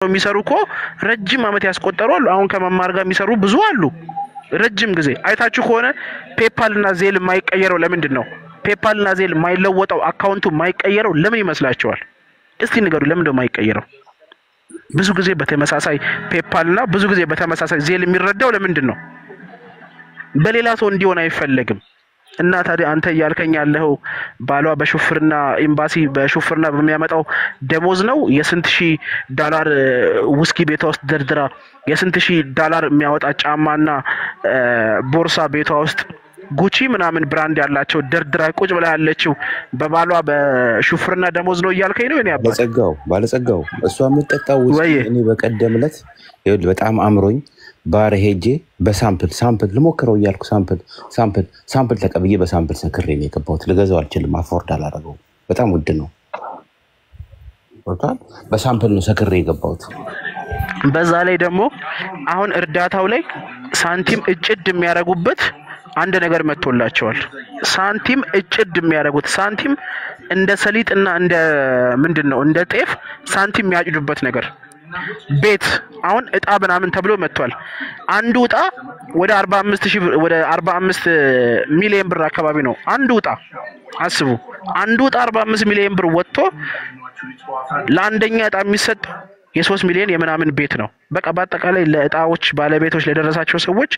የሚሰሩ እኮ ረጅም አመት ያስቆጠሩ አሉ አሁን ከመማር ጋር የሚሰሩ ብዙ አሉ ረጅም ጊዜ አይታችሁ ከሆነ ፔፓል እና ዜል የማይቀየረው ለምንድን ነው ፔፓል እና ዜል የማይለወጠው አካውንቱ የማይቀየረው ለምን ይመስላችኋል እስቲ ንገሩ ለምን ነው የማይቀየረው ብዙ ጊዜ በተመሳሳይ ፔፓል እና ብዙ ጊዜ በተመሳሳይ ዜል የሚረዳው ለምንድን ነው በሌላ ሰው እንዲሆን አይፈልግም እና ታዲያ አንተ ያልከኝ ያለው ባሏ በሹፍርና ኤምባሲ በሹፍርና በሚያመጣው ደሞዝ ነው የስንት ሺህ ዶላር ውስኪ ቤቷ ውስጥ ደርድራ የስንት ሺህ ዶላር የሚያወጣ ጫማና ቦርሳ ቤቷ ውስጥ ጉቺ ምናምን ብራንድ ያላቸው ደርድራ ቁጭ ብላ ያለችው በባሏ በሹፍርና ደሞዝ ነው ያልከኝ ነው እኔ አባ ባለጸጋው እሷ የምትጠጣው ውስኪ እኔ በቀደምለት ይኸውልህ በጣም አምሮኝ ባር ሄጄ በሳምፕል ልሞክረው እያልኩ ሳምፕል ተቀብዬ በሳምፕል ሰክሬ ነው የገባሁት ልገዛው አልችልም አፎርድ አላደረገው በጣም ውድ ነው በሳምፕል ነው ሰክሬ የገባሁት በዛ ላይ ደግሞ አሁን እርዳታው ላይ ሳንቲም እጭድ የሚያረጉበት አንድ ነገር መጥቶላቸዋል ሳንቲም እጭድ የሚያረጉት ሳንቲም እንደ ሰሊጥና እንደ ምንድነው እንደ ጤፍ ሳንቲም የሚያጭዱበት ነገር ቤት አሁን እጣ ምናምን ተብሎ መጥቷል አንዱ እጣ ወደ 45000 ወደ 45 ሚሊዮን ብር አካባቢ ነው አንዱ እጣ አስቡ አንዱ እጣ 45 ሚሊዮን ብር ወጥቶ ለአንደኛ እጣ የሚሰጥ የ3 ሚሊዮን የምናምን ቤት ነው በቃ በአጠቃላይ ለእጣዎች ባለቤቶች ለደረሳቸው ሰዎች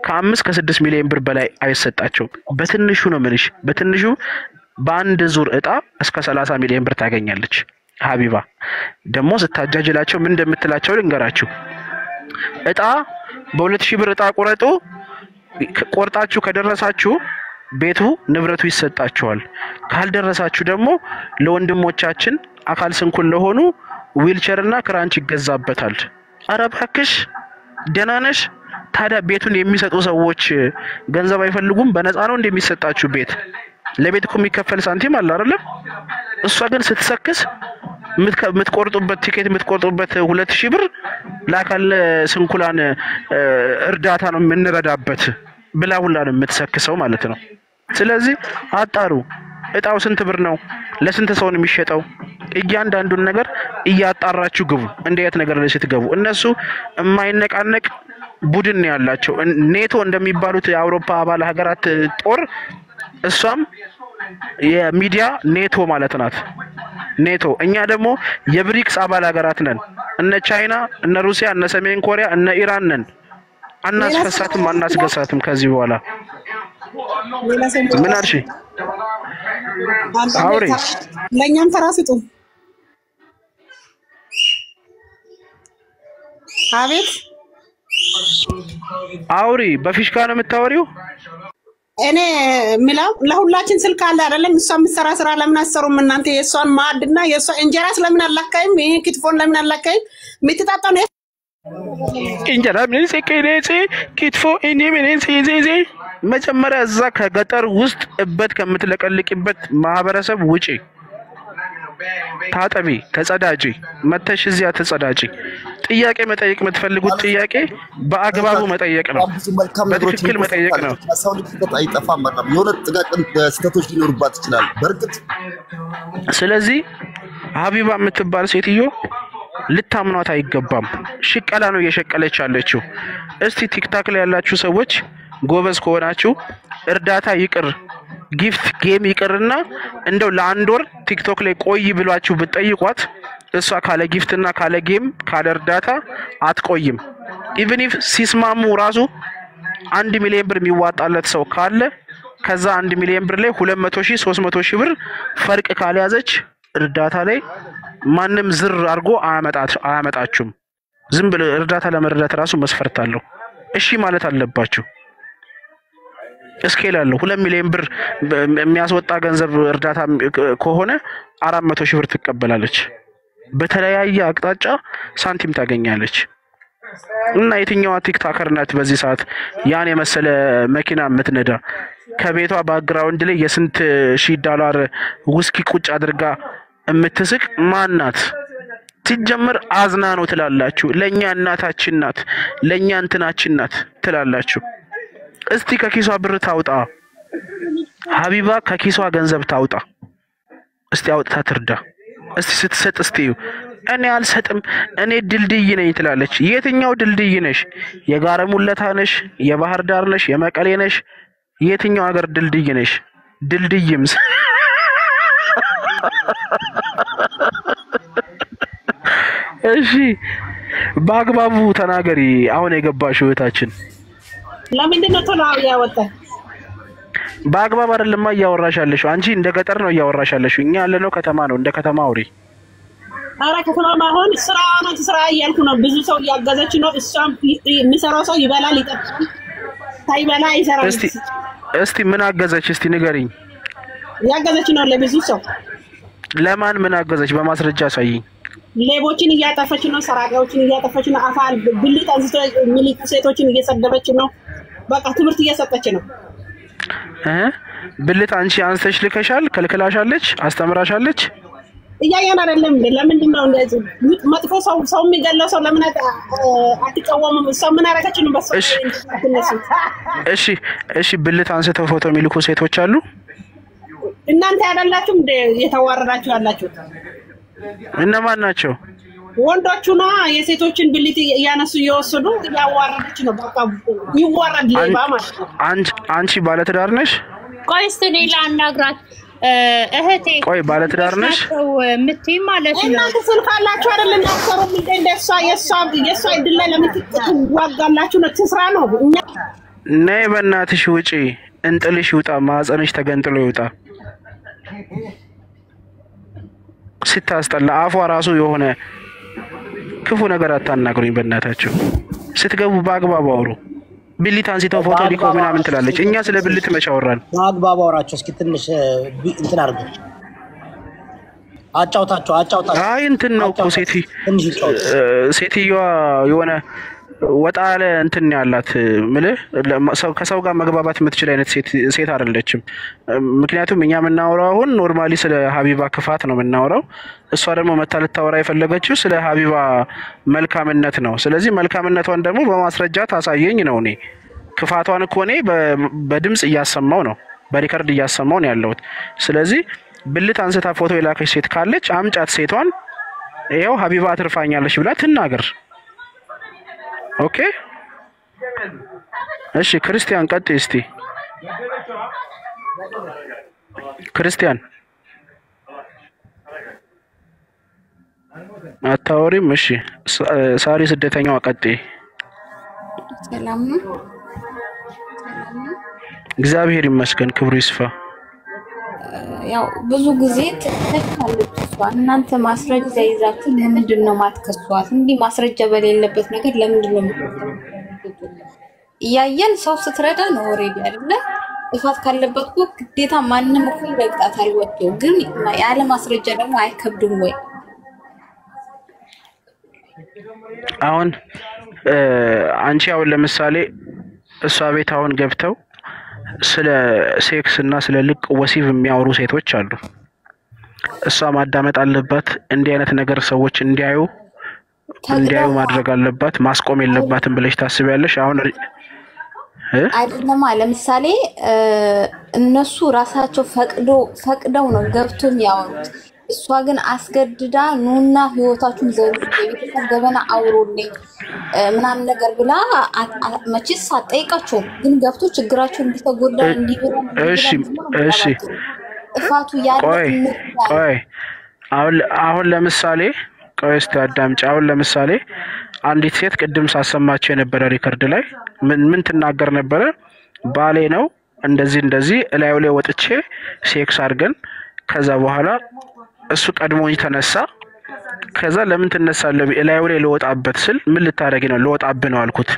ከ5 ከ6 ሚሊዮን ብር በላይ አይሰጣቸው በትንሹ ነው ምንሽ በትንሹ በአንድ ዙር እጣ እስከ 30 ሚሊዮን ብር ታገኛለች ሀቢባ ደሞ ስታጃጅላቸው ምን እንደምትላቸው ልንገራችሁ እጣ በ2000 ብር እጣ ቆርጣችሁ ከደረሳችሁ ቤቱ ንብረቱ ይሰጣችኋል ካልደረሳችሁ ደግሞ ለወንድሞቻችን አካል ስንኩል ለሆኑ ዊልቸርና ክራንች ይገዛበታል አረባክሽ ደናነሽ ታዲያ ቤቱን የሚሰጡ ሰዎች ገንዘብ አይፈልጉም በነፃ ነው እንደሚሰጣችሁ ቤት ለቤት እኮ የሚከፈል ሳንቲም አለ አይደል እሷ ግን ስትሰክስ ምትቆርጡበት ቲኬት ምትቆርጡበት 2000 ብር ለአካል ስንኩላን እርዳታ ነው የምንረዳበት ብላ ሁላ ነው የምትሰክሰው ማለት ነው ስለዚህ አጣሩ እጣው ስንት ብር ነው ለስንት ሰው ነው የሚሸጠው እያንዳንዱን ነገር እያጣራችሁ ግቡ እንዴት ነገር ላይ ስትገቡ እነሱ የማይነቃነቅ ቡድን ያላቸው ኔቶ እንደሚባሉት የአውሮፓ አባል ሀገራት ጦር እሷም የሚዲያ ኔቶ ማለት ናት ኔቶ እኛ ደግሞ የብሪክስ አባል ሀገራት ነን እነ ቻይና እነ ሩሲያ እነ ሰሜን ኮሪያ እነ ኢራን ነን አናስፈሳትም አናስገሳትም ከዚህ በኋላ ምን አርሺ አውሪ ለኛም ተራስጡ አቤት አውሪ በፊሽካ ነው የምታወሪው እኔ ሚላው ለሁላችን ስልክ አለ አይደለም እሷ የምትሰራ ስራ ለምን አሰሩም እናንተ የሷን ማዕድና የሷ እንጀራ ስለምን አላካይም ይሄ ክትፎን ለምን አላካይም ምትጣጣው ነው እንጀራ ምን ሲከይለሲ ክትፎ እኔ ምን ሲዚ መጀመሪያ እዛ ከገጠር ውስጥ እበት ከምትለቀልቅበት ማህበረሰብ ውጪ ታጠቢ ተጸዳጂ መተሽ እዚያ ተጸዳጂ ጥያቄ መጠየቅ የምትፈልጉት ጥያቄ በአግባቡ መጠየቅ ነው በትክክል መጠየቅ ነው ሰው ልጅ አይጠፋም ማለት የሆነ ጥቃቅን ስህተቶች ሊኖርባት ይችላል በርግጥ ስለዚህ ሀቢባ የምትባል ሴትዮ ልታምኗት አይገባም ሽቀላ ነው እየሸቀለች ያለችው እስቲ ቲክታክ ላይ ያላችሁ ሰዎች ጎበዝ ከሆናችሁ እርዳታ ይቅር ጊፍት ጌም ይቅርና እንደው ለአንድ ወር ቲክቶክ ላይ ቆይ ብሏችሁ ብትጠይቋት እሷ ካለ ጊፍትና ካለ ጌም ካለ እርዳታ አትቆይም ኢቭን ኢፍ ሲስማሙ ራሱ 1 ሚሊዮን ብር የሚዋጣለት ሰው ካለ ከዛ 1 ሚሊዮን ብር ላይ 200,000 300,000 ብር ፈርቅ ካልያዘች እርዳታ ላይ ማንም ዝር አርጎ አያመጣችሁም ዝም ብለ እርዳታ ለመረዳት ራሱ መስፈርት አለው እሺ ማለት አለባችሁ እስኬል አለው 2 ሚሊዮን ብር የሚያስወጣ ገንዘብ እርዳታ ከሆነ 400,000 ብር ትቀበላለች በተለያየ አቅጣጫ ሳንቲም ታገኛለች እና የትኛዋ ቲክታከር ናት በዚህ ሰዓት ያን የመሰለ መኪና የምትነዳ ከቤቷ ባክግራውንድ ላይ የስንት ሺህ ዶላር ውስኪ ቁጭ አድርጋ የምትስቅ ማን ናት ሲጀመር አዝና ነው ትላላችሁ ለኛ እናታችን ናት ለኛ እንትናችን ናት ትላላችሁ እስቲ ከኪሷ ብር ታውጣ ሀቢባ ከኪሷ ገንዘብ ታውጣ እስቲ አውጥታ ትርዳ እስቲ ስትሰጥ እስቲ እኔ አልሰጥም እኔ ድልድይ ነኝ ትላለች። የትኛው ድልድይ ነሽ? የጋራ ሙለታ ነሽ? የባህር ዳር ነሽ? የመቀሌ ነሽ? የትኛው ሀገር ድልድይ ነሽ? ድልድይም እሺ በአግባቡ ተናገሪ። አሁን የገባሽው እህታችን ለምንድን ነው ቶሎ ያወጣ? በአግባብ አይደለም እያወራሻለሽ። አንቺ እንደ ገጠር ነው እያወራሻለሽ። እኛ ያለነው ከተማ ነው። እንደ ከተማ አውሪ። አረ ከተማ ማሆን ስራ እያልኩ ነው። ብዙ ሰው እያገዘች ነው። እሷም የሚሰራው ሰው ይበላል ይጠጣል፣ ሳይበላ ይሰራል። እስቲ ምን አገዘች? እስቲ ንገሪኝ። ያገዘች ነው ለብዙ ሰው። ለማን ምን አገዘች? በማስረጃ አሳይኝ። ሌቦችን እያጠፈች ነው፣ ሰራቂዎችን እያጠፈች ነው። አፋል ብልጥ አንስቶ ሚሊክ ሴቶችን እየሰደበች ነው። በቃ ትምህርት እየሰጠች ነው። ብልጥ አንቺ አንስተሽ ልከሻል? ከልክላሻለች? አስተምራሻለች? እያየን አይደለም እንዴ? ለምንድን ነው እንደዚህ መጥፎ ሰው የሚገለው ሰው ለምን አትቃወሙም? ሰው ምን አረጋች ነው? በሰው እሺ ብልጥ አንስተው ፎቶ የሚልኩ ሴቶች አሉ። እናንተ ያላላችሁ እንደ የተዋረዳችሁ ያላችሁ እነማን ናቸው? ወንዶቹ ነው። የሴቶችን ብልጥ እያነሱ እየወሰዱ ያዋረደች ነው። በቃ ይዋረድ ሌባ ማለት ነው። አንቺ ባለትዳር ነሽ? ቆይ እስቲ ሌላ አናግራት እህቴ። ቆይ ባለትዳር ነሽ? ምትይ ማለት ነው። እናንተ ስልክ አላችሁ አይደል? እናሰሩ ምን እንደሷ የሷ እድል ላይ ለምትዋጋላችሁ ነው። ትስራ ነው። እኛ ነይ በእናትሽ ውጪ። እንጥልሽ ይውጣ፣ ማህፀንሽ ተገንጥሎ ይውጣ። ስታስጠላ አፏ ራሱ የሆነ ክፉ ነገር አታናግሩኝ በእናታችሁ። ስትገቡ በአግባቡ አውሩ። ብልት አንስተው ፎቶ ሊኮ ምናምን ትላለች። እኛ ስለ ብልት መቻወራን በአግባቡ አውራቸው። እስኪ ትንሽ እንትን አድርጉ። አጫውታቸው። አይ እንትን ነው እኮ ሴትዮዋ የሆነ ወጣ ያለ እንትን ያላት ምልህ ከሰው ጋር መግባባት የምትችል አይነት ሴት አይደለችም። ምክንያቱም እኛ የምናወራው አሁን ኖርማሊ ስለ ሀቢባ ክፋት ነው የምናወራው። እሷ ደግሞ መታ ልታወራ የፈለገችው ስለ ሀቢባ መልካምነት ነው። ስለዚህ መልካምነቷን ደግሞ በማስረጃ ታሳየኝ ነው። እኔ ክፋቷን እኮ እኔ በድምጽ እያሰማው ነው፣ በሪከርድ እያሰማው ነው ያለሁት። ስለዚህ ብልት አንስታ ፎቶ የላከች ሴት ካለች አምጫት ሴቷን፣ ይኸው ሀቢባ አትርፋኛለች ብላ ትናገር። ኦኬ እሺ ክርስቲያን ቀጥይ እስቲ። ክርስቲያን አታወሪም? እሺ ሳሪ ስደተኛዋ ቀጥይ። ሰላም ነው። እግዚአብሔር ይመስገን ክብሩ ይስፋ። ያው ብዙ ጊዜ ተከታተሉት። እናንተ ማስረጃ ይዛችሁ ለምንድን ነው ማትከሷት? እንዲህ ማስረጃ በሌለበት ነገር ለምንድን ነው እያየን ሰው ስትረዳ ነው ኦሬዲ አይደለ? ጥፋት ካለበት እኮ ግዴታ ማንንም እኮ ይረግጣታል ወጥቶ። ግን ያለ ማስረጃ ደግሞ አይከብድም ወይ? አሁን አንቺ አሁን ለምሳሌ እሷ ቤት አሁን ገብተው ስለ ሴክስ እና ስለ ልቅ ወሲብ የሚያወሩ ሴቶች አሉ። እሷ ማዳመጥ አለባት። እንዲህ አይነት ነገር ሰዎች እንዲያዩ ማድረግ አለባት። ማስቆም የለባትም ብለሽ ታስቢያለሽ? አሁን አይደለም ለምሳሌ እነሱ ራሳቸው ፈቅደው ነው ገብቶ የሚያወሩት። እሷ ግን አስገድዳ ኑና ህይወታችሁን የቤተሰብ ገበና አውሩልኝ ምናምን ነገር ብላ መቼስ አትጠይቃቸውም። ግን ገብቶ ችግራቸውን እንዲተጎዳ እንዲብራ እሺ ጥፋቱ ያለ ቆይ አሁን ለምሳሌ ቆይ እስቲ አዳምጪ። አሁን ለምሳሌ አንዲት ሴት ቅድም ሳሰማቸው የነበረ ሪከርድ ላይ ምን ትናገር ነበረ? ባሌ ነው እንደዚህ እላዩ ላይ ወጥቼ ሴክስ አድርገን ከዛ በኋላ እሱ ቀድሞኝ ተነሳ። ከዛ ለምን ትነሳለህ? እላዩ ላይ ልወጣበት ስል ምን ልታረጊ ነው? ልወጣብ ነው አልኩት።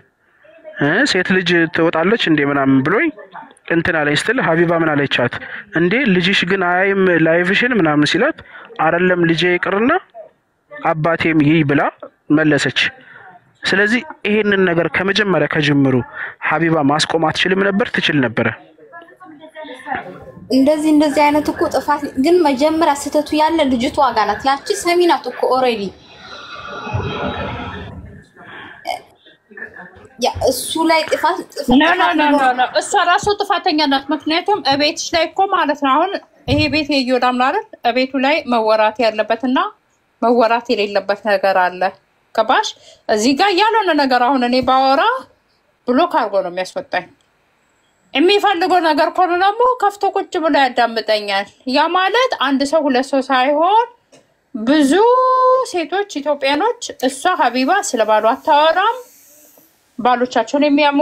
ሴት ልጅ ትወጣለች እንዴ ምናምን ብሎኝ እንትን አለኝ ስትል ሀቢባ ምን አለቻት? እንዴ ልጅሽ ግን አይም ላይቭሽን ምናምን ሲላት አይደለም ልጄ ይቅርና አባቴም ይይ ብላ መለሰች። ስለዚህ ይሄንን ነገር ከመጀመሪያ ከጅምሩ ሀቢባ ማስቆም አትችልም ነበር? ትችል ነበር። እንደዚህ አይነት እኮ ጥፋት ግን መጀመሪያ ስተቱ ያለ ልጅቷ ጋር ናት። ያቺ ሰሚናት እኮ ኦሬዲ ያ እሱ ላይ ጥፋት ኖ እሷ ራሱ ጥፋተኛ ናት። ምክንያቱም እቤትሽ ላይ እኮ ማለት ነው አሁን ይሄ ቤት የዮዳም ነው አይደል? እቤቱ ላይ መወራት ያለበትና መወራት የሌለበት ነገር አለ። ገባሽ? እዚህ ጋር ያልሆነ ነገር አሁን እኔ ባወራ ብሎክ አድርጎ ነው የሚያስወጣኝ። የሚፈልገው ነገር ከሆነ ደግሞ ከፍቶ ቁጭ ብሎ ያዳምጠኛል። ያ ማለት አንድ ሰው ሁለት ሰው ሳይሆን ብዙ ሴቶች ኢትዮጵያኖች እሷ ሀቢባ ስለ ባሏ አታወራም፣ ባሎቻቸውን የሚያሙ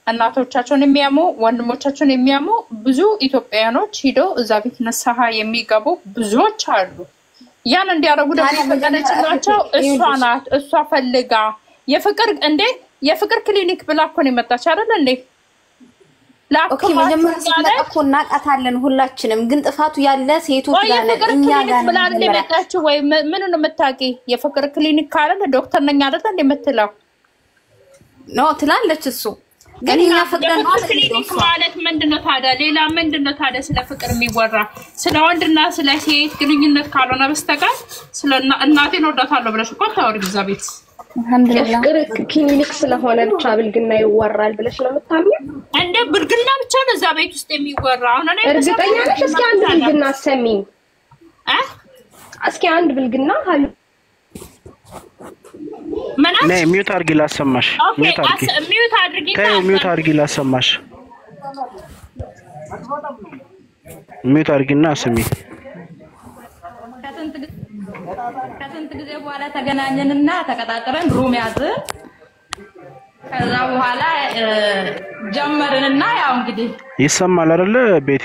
እናቶቻቸውን የሚያሙ ወንድሞቻቸውን የሚያሙ ብዙ ኢትዮጵያኖች ሂደው እዛ ቤት ንስሐ የሚገቡ ብዙዎች አሉ። ያን እንዲያደርጉ ደግሞ ፈቀደችላቸው እሷ ናት። እሷ ፈልጋ የፍቅር ክሊኒክ ብላ እኮ ነው የመጣች አይደል እንዴ? ኦኬ መጀመሪያ ስለቀቁ እናቃታለን ሁላችንም፣ ግን ጥፋቱ ያለ ሴቶች ጋር ነው። እኛ ጋር ብላ እንደመጣችው ወይ ምን ነው የምታውቂ? የፍቅር ክሊኒክ ካለ ዶክተር ነኝ አይደል እንዴ የምትለው ነው ትላለች እሱ። ግን እኛ ፍቅርን ክሊኒክ ማለት ምንድነው ታዲያ? ሌላ ምንድነው ታዲያ? ስለ ፍቅር የሚወራ ስለ ወንድና ስለ ሴት ግንኙነት ካልሆነ በስተቀር ስለ እናቴን ወዳታለሁ ብለሽ እኮ ታወሪ እዛ ቤት። የፍቅር ክሊኒክ ስለሆነ ብቻ ብልግና ይወራል ብለሽ ነው የምታምኚው? እንደ ብልግና ብቻ ነው እዛ ቤት ውስጥ የሚወራ? አሁን እኔ እርግጠኛ ነሽ? እስኪ አንድ ብልግና አሰሚኝ። እስኪ አንድ ብልግና አለ ነይ ሚውት አድርጊ ላሰማሽ። ሚውት አድርጊ ላሰማሽ። ሚውት አድርጊና ስሚ። ከስንት ጊዜ በኋላ ተገናኘንና ተቀጣጥረን ሩም ያዝን። ከዛ በኋላ ጀመርንና ያው እንግዲህ ይሰማል አይደል ቤቲ?